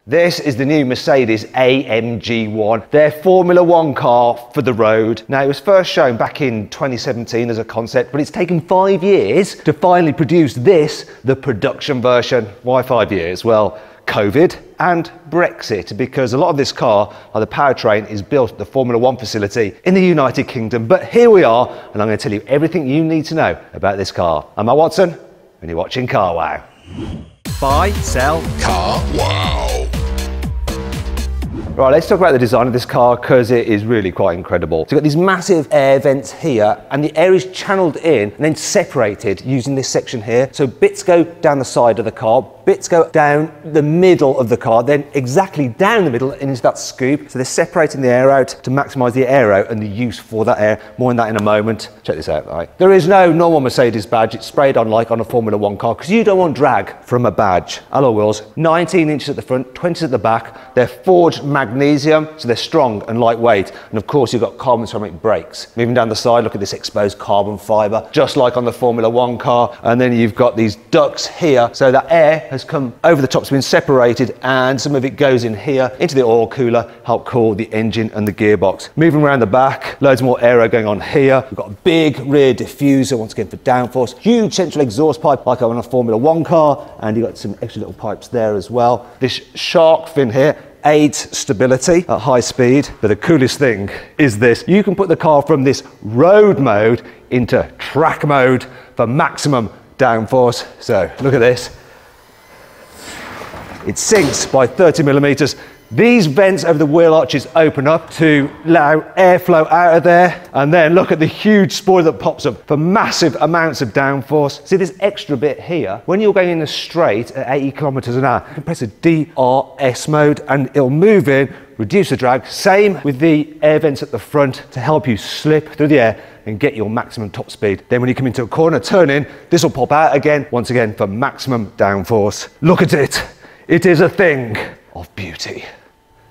This is the new Mercedes AMG ONE, their Formula One car for the road. Now, it was first shown back in 2017 as a concept, but it's taken 5 years to finally produce this, the production version. Why 5 years? Well, COVID and Brexit, because a lot of this car, the powertrain, is built at the Formula One facility in the United Kingdom. But here we are, and I'm going to tell you everything you need to know about this car. I'm Matt Watson, and you're watching CarWow. Buy, sell, CarWow. Right, let's talk about the design of this car because it is really quite incredible. So you've got these massive air vents here, and the air is channeled in and then separated using this section here. So bits go down the side of the car, bits go down the middle of the car, then exactly down the middle into that scoop. So they're separating the air out to maximise the air out and the use for that air. More on that in a moment. Check this out, right? There is no normal Mercedes badge. It's sprayed on like on a Formula One car because you don't want drag from a badge. Alloy wheels, 19 inches at the front, 20 at the back. They're forged magnesium, so they're strong and lightweight. And of course, you've got carbon ceramic brakes. Moving down the side, look at this exposed carbon fibre, just like on the Formula One car. And then you've got these ducts here, so that air has come over the top, it's been separated, and some of it goes in here into the oil cooler, help cool the engine and the gearbox. Moving around the back, loads more aero going on here. We've got a big rear diffuser, once again for downforce, huge central exhaust pipe like on a Formula One car, and you've got some extra little pipes there as well. This shark fin here aids stability at high speed, but the coolest thing is this. You can put the car from this road mode into track mode for maximum downforce. So look at this. It sinks by 30 millimeters. These vents over the wheel arches open up to allow airflow out of there. And then look at the huge spoiler that pops up for massive amounts of downforce. See this extra bit here? When you're going in a straight at 80 kilometers an hour, you can press a DRS mode and it'll move in, reduce the drag. Same with the air vents at the front to help you slip through the air and get your maximum top speed. Then when you come into a corner, turn in, this will pop out again, once again for maximum downforce. Look at it. It is a thing of beauty.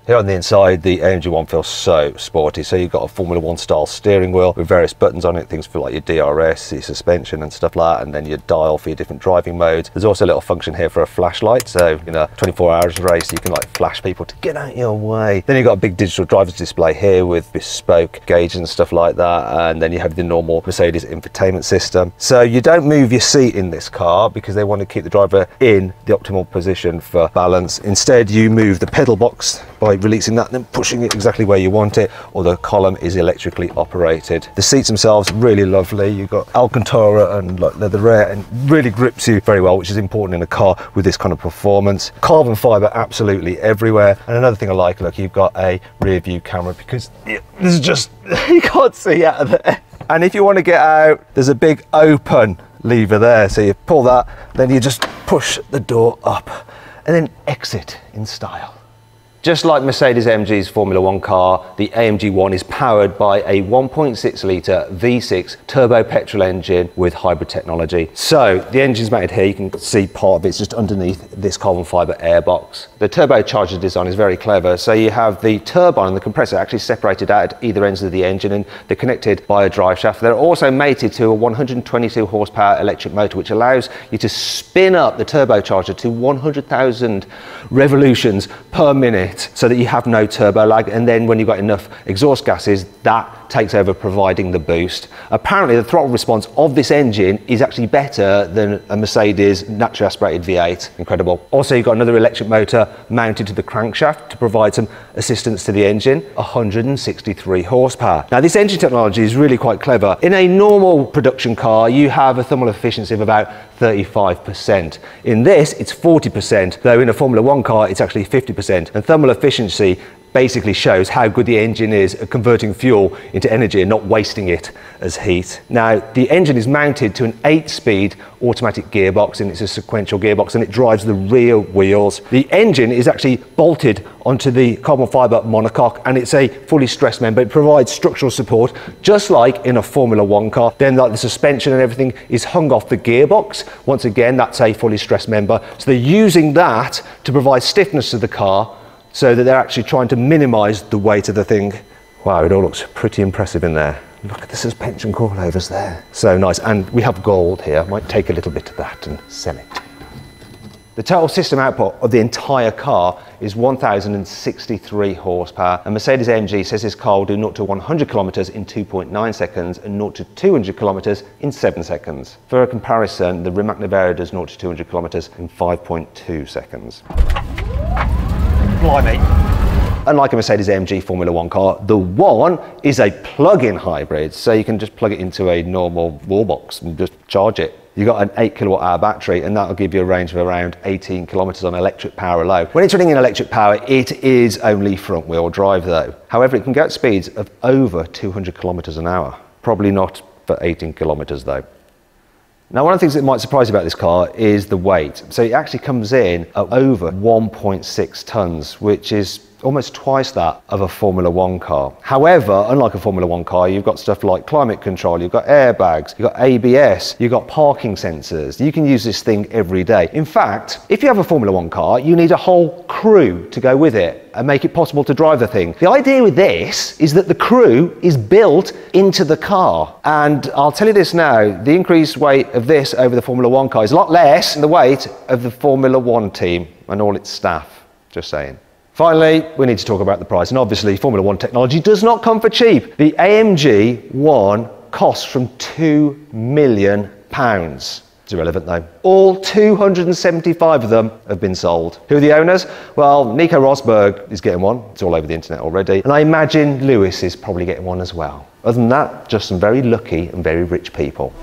Here on the inside, the AMG ONE feels so sporty. So you've got a Formula One style steering wheel with various buttons on it, things for like your DRS, your suspension and stuff like that, and then your dial for your different driving modes. There's also a little function here for a flashlight. So in a 24 hours race, you can like flash people to get out your way. Then you've got a big digital driver's display here with bespoke gauges and stuff like that. And then you have the normal Mercedes infotainment system. So you don't move your seat in this car because they want to keep the driver in the optimal position for balance. Instead, you move the pedal box by releasing that and then pushing it exactly where you want it, or the column is electrically operated. The seats themselves really lovely. You've got Alcantara and like leather air, and really grips you very well, which is important in a car with this kind of performance. Carbon fibre absolutely everywhere. And another thing I like, look, you've got a rear view camera because this is just, you can't see out of there. And if you want to get out, there's a big open lever there. So you pull that, then you just push the door up and then exit in style. Just like Mercedes-AMG's Formula One car, the AMG ONE is powered by a 1.6 litre V6 turbo petrol engine with hybrid technology. So the engine's mounted here, you can see part of it's just underneath this carbon fibre airbox. The turbocharger design is very clever. So you have the turbine and the compressor actually separated out at either ends of the engine, and they're connected by a drive shaft. They're also mated to a 122 horsepower electric motor, which allows you to spin up the turbocharger to 100,000 revolutions per minute, so that you have no turbo lag, and then when you've got enough exhaust gases, that takes over providing the boost. Apparently the throttle response of this engine is actually better than a Mercedes naturally aspirated V8. Incredible. Also, you've got another electric motor mounted to the crankshaft to provide some assistance to the engine, 163 horsepower. Now this engine technology is really quite clever. In a normal production car, you have a thermal efficiency of about 35%. In this, it's 40%, though in a Formula One car, it's actually 50%. And thermal efficiency basically shows how good the engine is at converting fuel into energy and not wasting it as heat. Now, the engine is mounted to an 8-speed automatic gearbox, and it's a sequential gearbox, and it drives the rear wheels. The engine is actually bolted onto the carbon fibre monocoque, and it's a fully stressed member. It provides structural support, just like in a Formula One car. Then like the suspension and everything is hung off the gearbox. Once again, that's a fully stressed member. So they're using that to provide stiffness to the car, so that they're actually trying to minimise the weight of the thing. Wow, it all looks pretty impressive in there. Look at the suspension coilovers there. So nice, and we have gold here. Might take a little bit of that and sell it. The total system output of the entire car is 1,063 horsepower, and Mercedes AMG says this car will do 0 to 100 kilometers in 2.9 seconds and 0 to 200 kilometers in 7 seconds. For a comparison, the Rimac Navara does 0 to 200 kilometers in 5.2 seconds. Blimey. Unlike a Mercedes AMG Formula One car, the One is a plug-in hybrid, so you can just plug it into a normal wall box and just charge it. You've got an 8 kilowatt hour battery, and that'll give you a range of around 18 kilometers on electric power alone. When it's running in electric power, it is only front wheel drive though. However, it can go at speeds of over 200 kilometers an hour. Probably not for 18 kilometers though. Now, one of the things that might surprise you about this car is the weight. So it actually comes in at over 1.6 tons, which is almost twice that of a Formula One car. However, unlike a Formula One car, you've got stuff like climate control, you've got airbags, you've got ABS, you've got parking sensors. You can use this thing every day. In fact, if you have a Formula One car, you need a whole crew to go with it and make it possible to drive the thing. The idea with this is that the crew is built into the car. And I'll tell you this now, the increased weight of this over the Formula One car is a lot less than the weight of the Formula One team and all its staff, just saying. Finally, we need to talk about the price, and obviously Formula One technology does not come for cheap. The AMG ONE costs from £2 million. It's irrelevant though. All 275 of them have been sold. Who are the owners? Well, Nico Rosberg is getting one. It's all over the internet already. And I imagine Lewis is probably getting one as well. Other than that, just some very lucky and very rich people.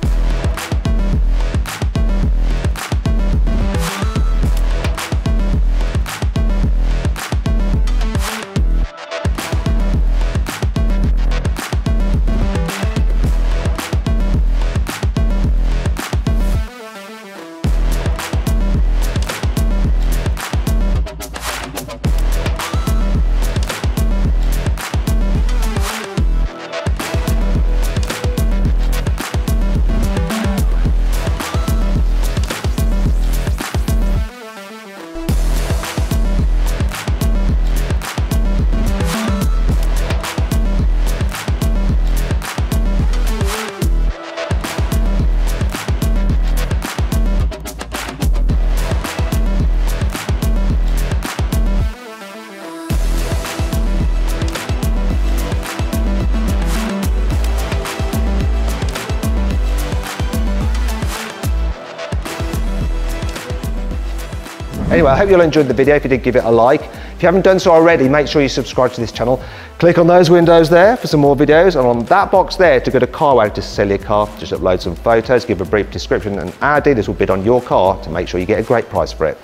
Anyway, I hope you all enjoyed the video. If you did, give it a like. If you haven't done so already, make sure you subscribe to this channel. Click on those windows there for some more videos, and on that box there to go to carwow to sell your car. Just upload some photos, give a brief description, and our dealers will bid on your car to make sure you get a great price for it.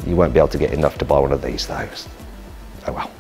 You won't be able to get enough to buy one of these though. Oh well.